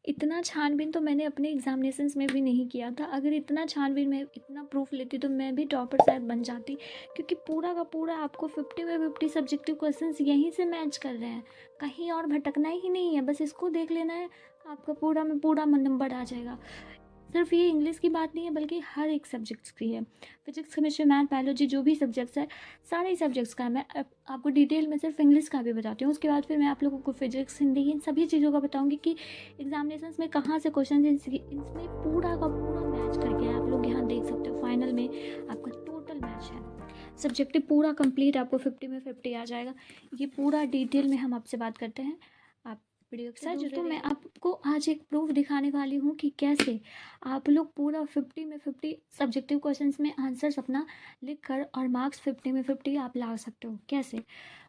इतना छानबीन तो मैंने अपने एग्ज़ामिनेशंस में भी नहीं किया था। अगर इतना छानबीन में इतना प्रूफ लेती तो मैं भी टॉपर शायद बन जाती, क्योंकि पूरा का पूरा आपको 50 में 50 सब्जेक्टिव क्वेश्चंस यहीं से मैच कर रहे हैं, कहीं और भटकना ही नहीं है, बस इसको देख लेना है, आपका पूरा में पूरा नंबर आ जाएगा। सिर्फ ये इंग्लिश की बात नहीं है, बल्कि हर एक सब्जेक्ट्स की है। फिजिक्स, केमिस्ट्री, मैथ, बायोलॉजी, जो भी सब्जेक्ट्स है, सारे सब्जेक्ट्स का है। मैं आपको डिटेल में सिर्फ इंग्लिश का भी बताती हूँ, उसके बाद फिर मैं आप लोगों को फिजिक्स, हिंदी, इन सभी चीज़ों का बताऊँगी कि एग्जामिनेशंस में कहाँ से क्वेश्चन, इसमें पूरा का पूरा मैच करके आप लोग यहाँ देख सकते हो। फाइनल में आपका टोटल मैच है, सब्जेक्टिव पूरा कंप्लीट आपको 50 में 50 आ जाएगा। ये पूरा डिटेल में हम आपसे बात करते हैं। आप वीडियो के साथ दोस्तों मैं आपको आज एक प्रूफ दिखाने वाली हूँ कि कैसे आप लोग पूरा 50 में 50 सब्जेक्टिव क्वेश्चंस में आंसर्स अपना लिख कर और मार्क्स 50 में 50 आप ला सकते हो। कैसे?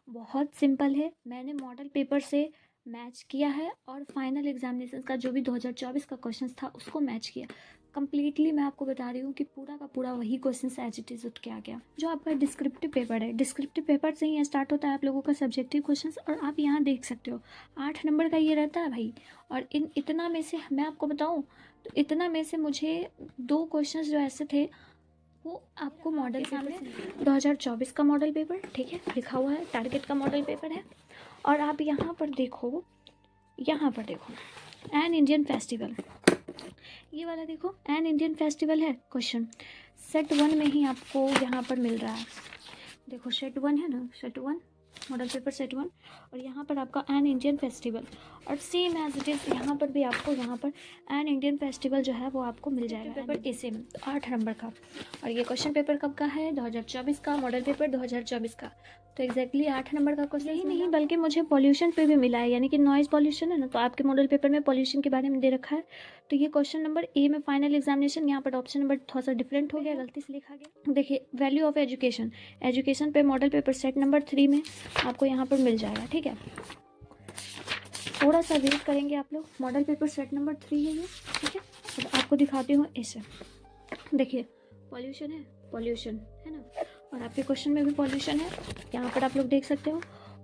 बहुत सिंपल है। मैंने मॉडल पेपर से मैच किया है और फाइनल एग्जामिनेशन का जो भी 2024 का क्वेश्चन था उसको मैच किया। कंप्लीटली मैं आपको बता रही हूँ कि पूरा का पूरा वही क्वेश्चन एज इट इज़ उठ के आ गया। जो आपका डिस्क्रिप्टिव पेपर है, डिस्क्रिप्टिव पेपर से ही स्टार्ट होता है आप लोगों का सब्जेक्टिव क्वेश्चंस, और आप यहाँ देख सकते हो 8 नंबर का ये रहता है भाई। और इतना में से मैं आपको बताऊँ तो इतना में से मुझे 2 क्वेश्चंस जो ऐसे थे वो आपको मॉडल सामने 2024 का मॉडल पेपर, ठीक है, लिखा हुआ है, टारगेट का मॉडल पेपर है। और आप यहाँ पर देखो एन इंडियन फेस्टिवल, ये वाला देखो, एन इंडियन फेस्टिवल है क्वेश्चन, सेट 1 में ही आपको यहाँ पर मिल रहा है। देखो सेट 1 है ना, सेट 1 मॉडल पेपर सेट 1, और यहाँ पर आपका एन इंडियन फेस्टिवल, और सेम एज इट इज़ यहाँ पर भी आपको यहाँ पर एन इंडियन फेस्टिवल जो है वो आपको मिल जाएगा। पेपर ए सेम 8 नंबर का, और ये क्वेश्चन पेपर कब का है? 2024 का, मॉडल पेपर 2024 का। तो एग्जैक्टली 8 नंबर का क्वेश्चन ही नहीं बल्कि मुझे पॉल्यूशन पे भी मिला है, यानी कि नॉइज़ पॉल्यूशन है ना, तो आपके मॉडल पेपर में पॉल्यूशन के बारे में दे रखा है। तो ये क्वेश्चन नंबर ए में फाइनल एग्जामिनेशन, यहाँ पर ऑप्शन नंबर थोड़ा सा डिफरेंट हो गया, गलती से लिखा गया। देखिए वैल्यू ऑफ एजुकेशन, एजुकेशन पे मॉडल पेपर सेट नंबर 3 में आपको यहाँ पर मिल जाएगा, ठीक है। थोड़ा सा वेट करेंगे आप लोग, मॉडल पेपर सेट नंबर 3 है ये, ठीक है। अब आपको दिखाती हूँ इसे। देखिए पॉल्यूशन है ना, और आपके क्वेश्चन में भी पॉल्यूशन है, यहाँ पर आप लोग देख सकते हो।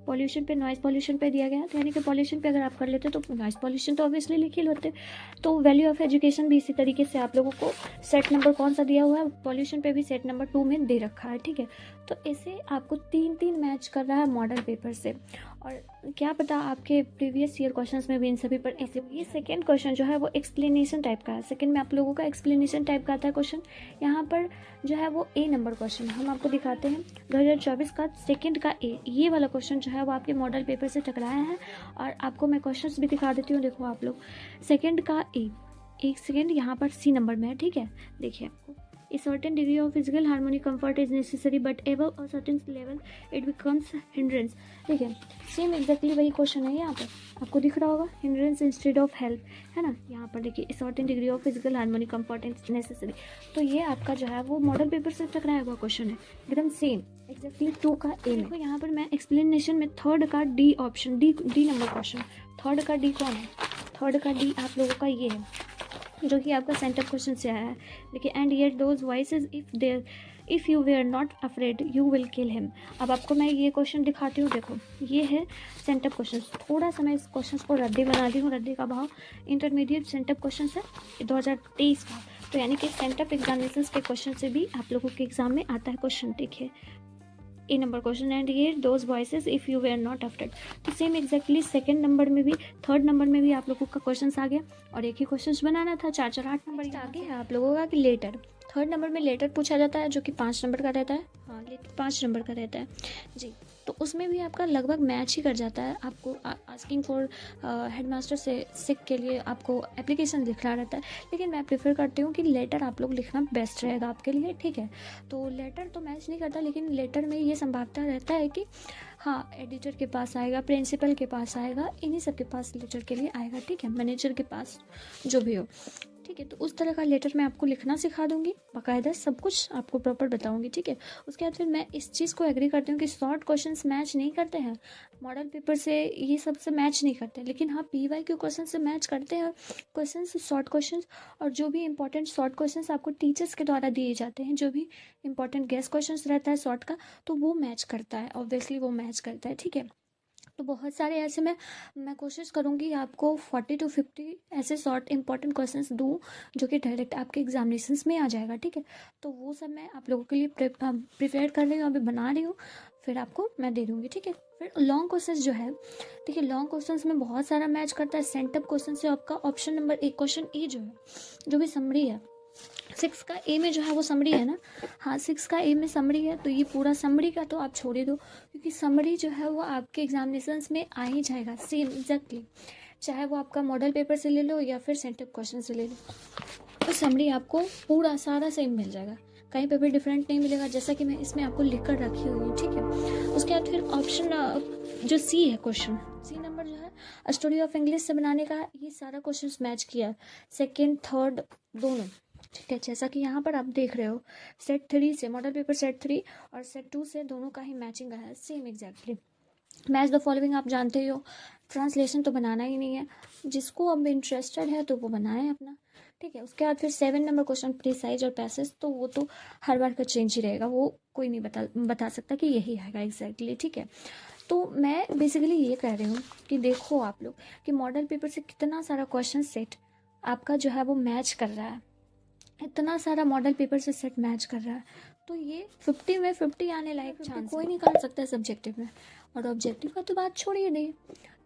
पॉल्यूशन पे नॉइज़ पॉल्यूशन पे दिया गया है, तो यानी कि पॉल्यूशन पे अगर आप कर लेते तो नॉइज़ पॉल्यूशन तो ऑब्वियसली लिख ही लेते। तो वैल्यू ऑफ एजुकेशन भी इसी तरीके से आप लोगों को सेट नंबर कौन सा दिया हुआ है, पॉल्यूशन पे भी सेट नंबर 2 में दे रखा है, ठीक है। तो इसे आपको 3-3 मैच कर रहा है मॉडल पेपर से, और क्या पता आपके प्रीवियस ईयर क्वेश्चंस में भी इन सभी पर ऐसे। ये सेकेंड क्वेश्चन जो है वो एक्सप्लेनेशन टाइप का है, सेकेंड में आप लोगों का एक्सप्लेनेशन टाइप का आता है क्वेश्चन। यहाँ पर जो है वो ए नंबर क्वेश्चन हम आपको दिखाते हैं, 2024 का सेकंड का ए, ये वाला क्वेश्चन जो है वो आपके मॉडल पेपर से टकराया है। और आपको मैं क्वेश्चंस भी दिखा देती हूँ, देखो आप लोग, सेकंड का ए, एक सेकेंड, यहाँ पर सी नंबर में है, ठीक है। देखिए आपको, A certain degree of physical harmony comfort is necessary, but above a certain level it becomes hindrance। देखिए सेम एग्जैक्टली वही क्वेश्चन है, यहाँ पर आपको दिख रहा होगा, hindrance instead of help, है ना। यहाँ पर देखिए A certain degree of physical harmony comfort is necessary, तो ये आपका जो है वो मॉडल पेपर से टकराया हुआ क्वेश्चन है, एकदम सेम एग्जैक्टली 2 का ए में। यहाँ पर मैं एक्सप्लेनेशन में थर्ड का D option, D number question, third का डी कौन है? थर्ड का डी आप लोगों का ये है, जो कि आपका सेंटर क्वेश्चन से आया है। देखिए and yet those voices if you were not afraid you will kill him. अब आपको मैं ये क्वेश्चन दिखाती हूँ, देखो ये है सेंटर क्वेश्चन। थोड़ा सा मैं इस क्वेश्चन को रद्दी बना दी हूँ, रद्दी का भाव इंटरमीडिएट सेंटर क्वेश्चन है 2023 का, तो यानी कि सेंटर एग्जामिनेशन के क्वेश्चन से भी आप लोगों के एग्जाम में आता है क्वेश्चन। देखिए ए नंबर क्वेश्चन, एंड ये those voices if you were not afraid. तो सेम एग्जैक्टली सेकंड नंबर में भी, थर्ड नंबर में भी आप लोगों का क्वेश्चन आ गया, और एक ही क्वेश्चन बनाना था, 4-4 8 नंबर आगे है आप लोगों का कि लेटर। थर्ड नंबर में लेटर पूछा जाता है, जो कि 5 नंबर का रहता है, हाँ 5 नंबर का रहता है जी। तो उसमें भी आपका लगभग मैच ही कर जाता है। आपको आस्किंग फॉर हेडमास्टर से सिक के लिए आपको एप्लीकेशन लिखना रहता है, लेकिन मैं प्रेफर करती हूँ कि लेटर आप लोग लिखना बेस्ट रहेगा आपके लिए, ठीक है। तो लेटर तो मैच नहीं करता, लेकिन लेटर में ये संभावना रहता है कि हाँ एडिटर के पास आएगा, प्रिंसिपल के पास आएगा, इन्हीं सब के पास लेटर के लिए आएगा, ठीक है, मैनेजर के पास जो भी हो, ठीक है। तो उस तरह का लेटर मैं आपको लिखना सिखा दूंगी, बाकायदा सब कुछ आपको प्रॉपर बताऊंगी, ठीक है। उसके बाद फिर मैं इस चीज़ को एग्री करती हूँ कि शॉर्ट क्वेश्चंस मैच नहीं करते हैं मॉडल पेपर से, ये सब से मैच नहीं करते, लेकिन हाँ PYQ क्वेश्चन से मैच करते हैं क्वेश्चन, शॉर्ट क्वेश्चन। और जो भी इंपॉर्टेंट शॉर्ट क्वेश्चन आपको टीचर्स के द्वारा दिए जाते हैं, जो भी इंपॉर्टेंट गेस्ट क्वेश्चन रहता है शॉर्ट का, तो वो मैच करता है, ऑब्वियसली वो मैच करता है, ठीक है। तो बहुत सारे ऐसे मैं कोशिश करूँगी आपको 40 to 50 ऐसे शॉर्ट इंपॉर्टेंट क्वेश्चंस दूँ जो कि डायरेक्ट आपके एग्जामिनेशंस में आ जाएगा, ठीक है। तो वो सब मैं आप लोगों के लिए प्रिपेयर कर रही हूँ, अभी बना रही हूँ, फिर आपको मैं दे दूँगी, ठीक है। फिर लॉन्ग क्वेश्चंस जो है, देखिए लॉन्ग क्वेश्चंस में बहुत सारा मैच करता है सेंटअप क्वेश्चन से। आपका ऑप्शन नंबर 1 क्वेश्चन ए जो है, जो भी समरी है 6 का ए में जो है वो समरी है ना, हाँ 6 का ए में समरी है, तो ये पूरा समरी का तो आप छोड़ ही दो, क्योंकि समरी जो है वो आपके एग्जामिनेशंस में आ ही जाएगा सेम एग्जैक्टली, चाहे वो आपका मॉडल पेपर से ले लो या फिर सेंटअप क्वेश्चन से ले लो, तो समरी आपको पूरा सारा सेम मिल जाएगा, कहीं पे भी डिफरेंट नहीं मिलेगा, जैसा कि मैं इसमें आपको लिख कर रखी हुई हूँ, ठीक है। उसके बाद फिर ऑप्शन जो सी है, क्वेश्चन सी नंबर जो है स्टोरी ऑफ इंग्लिश से बनाने का, ये सारा क्वेश्चन मैच किया सेकेंड थर्ड दोनों, ठीक है। जैसा कि यहाँ पर आप देख रहे हो सेट 3 से, मॉडल पेपर सेट 3 और सेट 2 से दोनों का ही मैचिंग आया है same exactly. Match the following आप जानते ही हो, ट्रांसलेशन तो बनाना ही नहीं है, जिसको अब इंटरेस्टेड है तो वो बनाए अपना, ठीक है। उसके बाद फिर 7 नंबर क्वेश्चन प्रिसाइज और पैसेज, तो वो तो हर बार का चेंज ही रहेगा, वो कोई नहीं बता सकता कि यही आएगा एग्जैक्टली, ठीक है। तो मैं बेसिकली ये कह रही हूँ कि देखो आप लोग कि मॉडल पेपर से कितना सारा क्वेश्चन सेट आपका जो है वो मैच कर रहा है, इतना सारा मॉडल पेपर से सेट मैच कर रहा है, तो ये 50 में 50 आने लायक चांस कोई नहीं कर सकता है सब्जेक्टिव में। और ऑब्जेक्टिव का तो बात छोड़िए नहीं,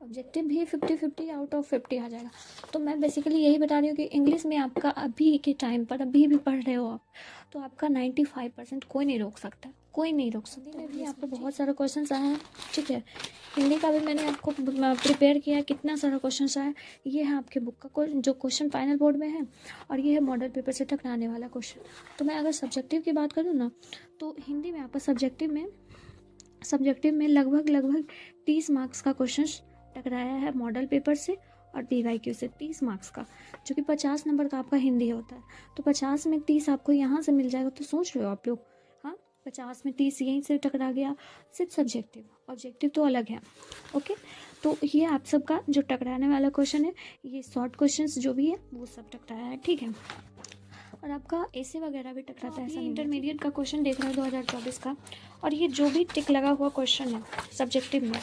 ऑब्जेक्टिव भी 50-50 आउट ऑफ 50 आ जाएगा। तो मैं बेसिकली यही बता रही हूँ कि इंग्लिश में आपका अभी के टाइम पर अभी भी पढ़ रहे हो आप, तो आपका 95% कोई नहीं रोक सकता, कोई नहीं रोक सकता। हिंदी में भी आपको बहुत सारा क्वेश्चन आया है, ठीक है। हिंदी का भी मैंने आपको प्रिपेयर किया, कितना सारा क्वेश्चन आया, ये है आपके बुक का जो क्वेश्चन फाइनल बोर्ड में है, और ये है मॉडल पेपर से टकराने वाला क्वेश्चन। तो मैं अगर सब्जेक्टिव की बात करूँ ना, तो हिंदी में आपका सब्जेक्टिव में लगभग 30 मार्क्स का क्वेश्चन टकराया है मॉडल पेपर से और PYQ से, 30 मार्क्स का, जो कि 50 नंबर का आपका हिंदी होता है। तो 50 में 30 आपको यहाँ से मिल जाएगा, तो सोच रहे हो आप लोग, हाँ 50 में 30 यहीं से टकरा गया, सिर्फ सब्जेक्टिव, ऑब्जेक्टिव तो अलग है, ओके। तो ये आप सबका जो टकराने वाला क्वेश्चन है, ये शॉर्ट क्वेश्चंस जो भी है वो सब टकराया है, ठीक है। और आपका ऐसे वगैरह भी टकराता है, ऐसा इंटरमीडिएट का क्वेश्चन देख रहे हो 2024 का, और ये जो भी टिक लगा हुआ क्वेश्चन है सब्जेक्टिव में,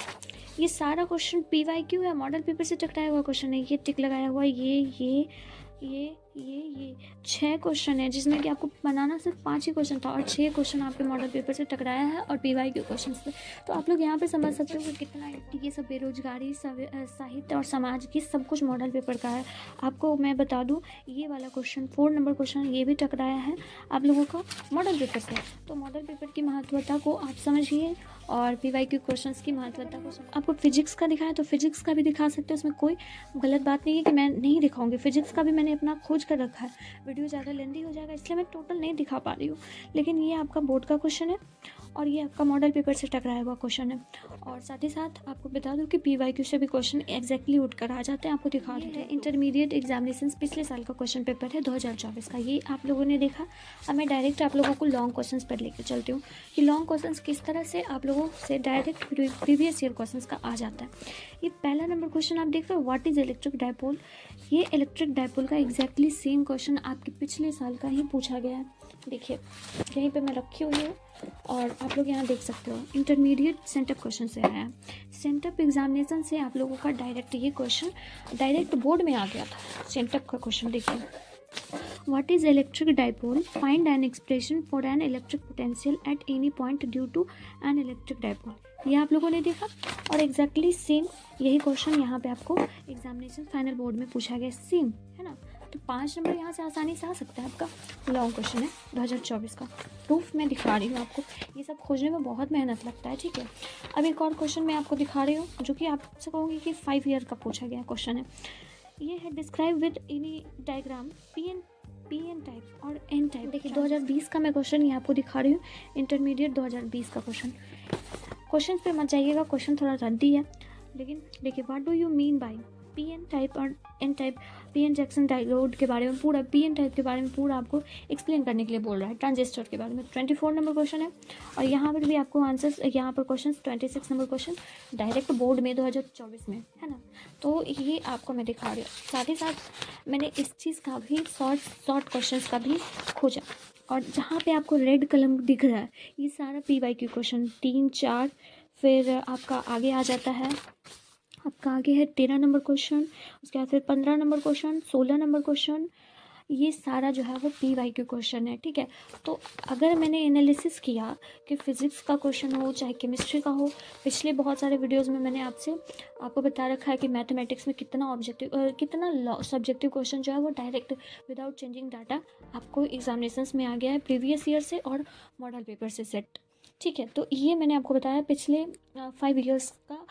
ये सारा क्वेश्चन PYQ है, मॉडल पेपर से टकराया हुआ क्वेश्चन है। ये टिक लगाया हुआ ये 6 क्वेश्चन है, जिसमें कि आपको बनाना सिर्फ 5 ही क्वेश्चन था, और 6 क्वेश्चन आपके मॉडल पेपर से टकराया है और PYQ क्वेश्चन से। तो आप लोग यहाँ पे समझ सकते हो कि कितना ये सब बेरोजगारी, साहित्य और समाज की सब कुछ मॉडल पेपर का है। आपको मैं बता दूँ, ये वाला क्वेश्चन 4 नंबर क्वेश्चन ये भी टकराया है आप लोगों का मॉडल पेपर से। तो मॉडल पेपर की महत्वता को आप समझिए, और PYQ क्वेश्चंस की महत्वता को आपको फिजिक्स का दिखाया तो फिजिक्स का भी दिखा सकते हो, उसमें कोई गलत बात नहीं है कि मैं नहीं दिखाऊंगी। फिजिक्स का भी मैंने अपना खोज कर रखा है, वीडियो ज़्यादा लेंदी हो जाएगा इसलिए मैं टोटल नहीं दिखा पा रही हूँ, लेकिन ये आपका बोर्ड का क्वेश्चन है और ये आपका मॉडल पेपर से टकराया हुआ क्वेश्चन है। और साथ ही साथ आपको बता दूं कि PYQ से भी क्वेश्चन एग्जैक्टली उठ कर आ जाते हैं, आपको दिखा देते हैं। इंटरमीडिएट एग्जामिनेशन पिछले साल का क्वेश्चन पेपर है 2024 का, ये आप लोगों ने देखा। अब मैं डायरेक्ट आप लोगों को लॉन्ग क्वेश्चन पर लेकर चलती हूँ कि लॉन्ग क्वेश्चन किस तरह से आप लोगों से डायरेक्ट प्रीवियस ईयर क्वेश्चन का आ जाता है। ये पहला नंबर क्वेश्चन आप देख रहे हो, व्हाट इज इलेक्ट्रिक डायपोल। ये इलेक्ट्रिक डायपोल का एग्जैक्टली सेम क्वेश्चन आपके पिछले साल का ही पूछा गया है। देखिए यहीं पे मैं रखी हुई हूँ और आप लोग यहाँ देख सकते हो, इंटरमीडिएट सेंटअप क्वेश्चन से आया है। सेंटअप एग्जामिनेशन से आप लोगों का डायरेक्ट ये क्वेश्चन डायरेक्ट बोर्ड में आ गया था। सेंटअप का क्वेश्चन देखिए, what is electric dipole, find an expression for an electric potential at any point due to an electric dipole. ये आप लोगों ने देखा और एग्जैक्टली सेम यही क्वेश्चन यहाँ पे आपको एग्जामिनेशन फाइनल बोर्ड में पूछा गया, सेम है ना। तो 5 नंबर यहाँ से आसानी से आ सकता है आपका। लॉन्ग क्वेश्चन है 2024 का, प्रूफ मैं दिखा रही हूँ आपको। ये सब खोजने में बहुत मेहनत लगता है, ठीक है। अब एक और क्वेश्चन मैं आपको दिखा रही हूँ जो कि आपसे कहूँगी कि 5 ईयर का पूछा गया क्वेश्चन है। ये है describe with any diagram P N type और एन टाइप। देखिए 2020 का मैं क्वेश्चन ये आपको दिखा रही हूँ, इंटरमीडिएट 2020 का क्वेश्चन पे मत जाइएगा, क्वेश्चन थोड़ा रद्दी है, लेकिन देखिए what do you mean by PN type और N type. PN junction diode के बारे में पूरा, पी.एन टाइप के बारे में पूरा आपको एक्सप्लेन करने के लिए बोल रहा है, ट्रांजिस्टर के बारे में। 24 नंबर क्वेश्चन है और यहाँ पर भी आपको आंसर्स, यहाँ पर question 26 number question direct board में 2024 में है ना। तो ये आपको मैं दिखा रही हूँ, साथ ही साथ मैंने इस चीज़ का भी शॉर्ट क्वेश्चन का भी खोजा, और जहाँ पे आपको रेड कलम दिख रहा है ये सारा PYQ क्वेश्चन 3, 4, फिर आपका आगे आ जाता है, आपका आगे है 13 नंबर क्वेश्चन, उसके बाद फिर 15 नंबर क्वेश्चन, 16 नंबर क्वेश्चन, ये सारा जो है वो PYQ क्वेश्चन है। ठीक है, तो अगर मैंने एनालिसिस किया कि फ़िज़िक्स का क्वेश्चन हो चाहे केमिस्ट्री का हो, पिछले बहुत सारे वीडियोस में मैंने आपको बता रखा है कि मैथमेटिक्स में कितना कितना सब्जेक्टिव क्वेश्चन जो है वो डायरेक्ट विदाउट चेंजिंग डाटा आपको एग्जामिनेशंस में आ गया है प्रीवियस ईयर से और मॉडल पेपर से सेट। ठीक है, तो ये मैंने आपको बताया पिछले 5 ईयर्स का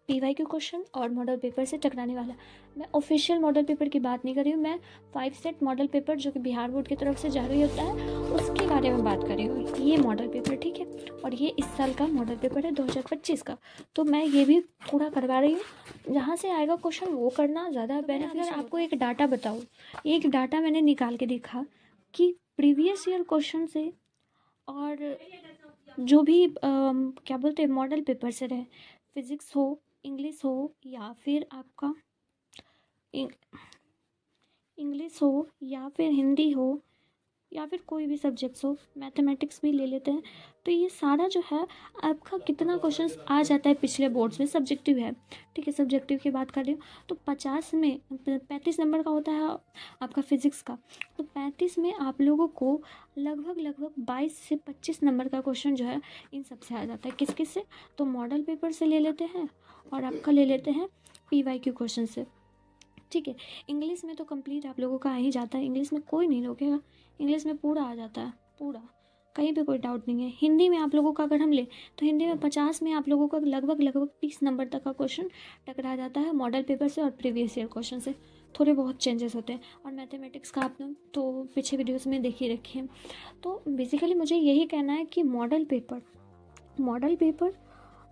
PYQ क्वेश्चन और मॉडल पेपर से टकराने वाला। मैं ऑफिशियल मॉडल पेपर की बात नहीं कर रही हूँ, मैं 5 सेट मॉडल पेपर जो कि बिहार बोर्ड की तरफ से जारी होता है उसके बारे में बात कर रही हूँ। ये मॉडल पेपर, ठीक है, और ये इस साल का मॉडल पेपर है 2025 का, तो मैं ये भी पूरा करवा रही हूँ। जहाँ से आएगा क्वेश्चन वो करना ज़्यादा बेनिफिशियल। अगर आपको एक डाटा बताऊँ, एक डाटा मैंने निकाल के देखा कि प्रीवियस ईयर क्वेश्चन से और जो भी क्या बोलते हैं मॉडल पेपर से रहे, फिज़िक्स हो, इंग्लिश हो, या फिर आपका इंग्लिश हो, या फिर हिंदी हो, या फिर कोई भी सब्जेक्ट्स हो, मैथमेटिक्स भी ले लेते हैं, तो ये सारा जो है आपका कितना क्वेश्चंस आ जाता है पिछले बोर्ड्स में, सब्जेक्टिव है। ठीक है, सब्जेक्टिव की बात कर रही हूँ, तो 50 में 35 नंबर का होता है आपका फिज़िक्स का, तो 35 में आप लोगों को लगभग 22 से 25 नंबर का क्वेश्चन जो है इन सब से आ जाता है। किस किस से? तो मॉडल पेपर से ले लेते हैं और आपका ले लेते हैं PYQ क्वेश्चन से। ठीक है, इंग्लिश में तो कंप्लीट आप लोगों का आ ही जाता है, इंग्लिश में कोई नहीं रोकेगा, इंग्लिश में पूरा आ जाता है, पूरा, कहीं पे कोई डाउट नहीं है। हिंदी में आप लोगों का अगर हम ले तो हिंदी में 50 में आप लोगों का लगभग 30 नंबर तक का क्वेश्चन टकरा जाता है मॉडल पेपर से और प्रीवियस ईयर क्वेश्चन से, थोड़े बहुत चेंजेस होते हैं। और मैथमेटिक्स का आप लोग तो पीछे वीडियोज़ में देख ही रखे हैं। तो बेसिकली मुझे यही कहना है कि मॉडल पेपर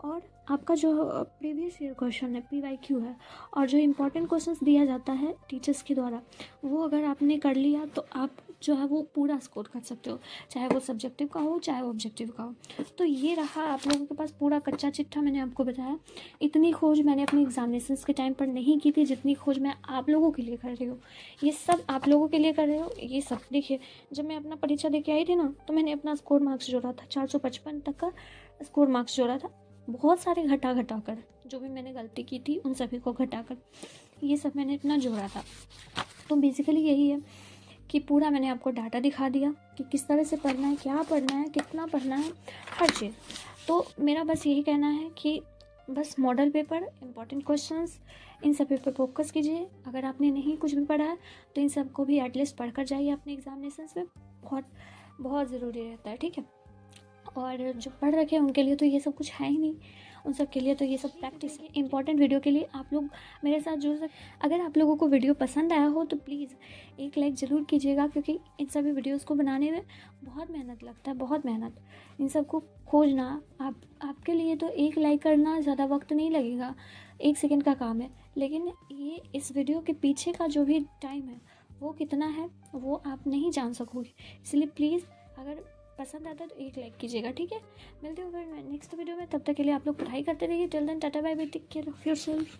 और आपका जो प्रीवियस ईयर क्वेश्चन है PYQ है, और जो इम्पोर्टेंट क्वेश्चंस दिया जाता है टीचर्स के द्वारा, वो अगर आपने कर लिया तो आप जो है वो पूरा स्कोर कर सकते हो, चाहे वो सब्जेक्टिव का हो चाहे वो ऑब्जेक्टिव का हो। तो ये रहा आप लोगों के पास पूरा कच्चा चिट्ठा, मैंने आपको बताया। इतनी खोज मैंने अपनी एग्जामिनेशंस के टाइम पर नहीं की थी जितनी खोज मैं आप लोगों के लिए कर रही हूँ। ये सब आप लोगों के लिए कर रही हूँ। ये सब देखिए, जब मैं अपना परीक्षा दे के आई थी ना, तो मैंने अपना स्कोर मार्क्स जोड़ा था, 455 तक का स्कोर मार्क्स जोड़ा था, बहुत सारे घटा कर, जो भी मैंने गलती की थी उन सभी को घटाकर ये सब मैंने इतना जोड़ा था। तो बेसिकली यही है कि पूरा मैंने आपको डाटा दिखा दिया कि किस तरह से पढ़ना है, क्या पढ़ना है, कितना पढ़ना है, हर चीज़। तो मेरा बस यही कहना है कि बस मॉडल पेपर, इम्पॉर्टेंट क्वेश्चंस, इन सब पे फोकस कीजिए। अगर आपने नहीं कुछ भी पढ़ा है तो इन सब को भी एटलीस्ट पढ़ कर जाइए अपने एग्जामिनेशंस में, बहुत बहुत ज़रूरी रहता है। ठीक है, और जो पढ़ रखे हैं उनके लिए तो ये सब कुछ है ही नहीं, उन सब के लिए तो ये सब प्रैक्टिस है। इंपॉर्टेंट वीडियो के लिए आप लोग मेरे साथ जुड़ सकते। अगर आप लोगों को वीडियो पसंद आया हो तो प्लीज़ एक लाइक ज़रूर कीजिएगा, क्योंकि इन सभी वीडियोस को बनाने में बहुत मेहनत लगता है, बहुत मेहनत। इन सब को खोजना आपके लिए तो एक लाइक करना ज़्यादा वक्त नहीं लगेगा, 1 सेकेंड का काम है, लेकिन ये इस वीडियो के पीछे का जो भी टाइम है वो कितना है वो आप नहीं जान सकोगे। इसलिए प्लीज़ अगर पसंद आता है तो एक लाइक कीजिएगा। ठीक है, मिलते हैं फिर नेक्स्ट वीडियो में, तब तक के लिए आप लोग पढ़ाई करते रहिए। Till then tata bye bye, take care of yourself.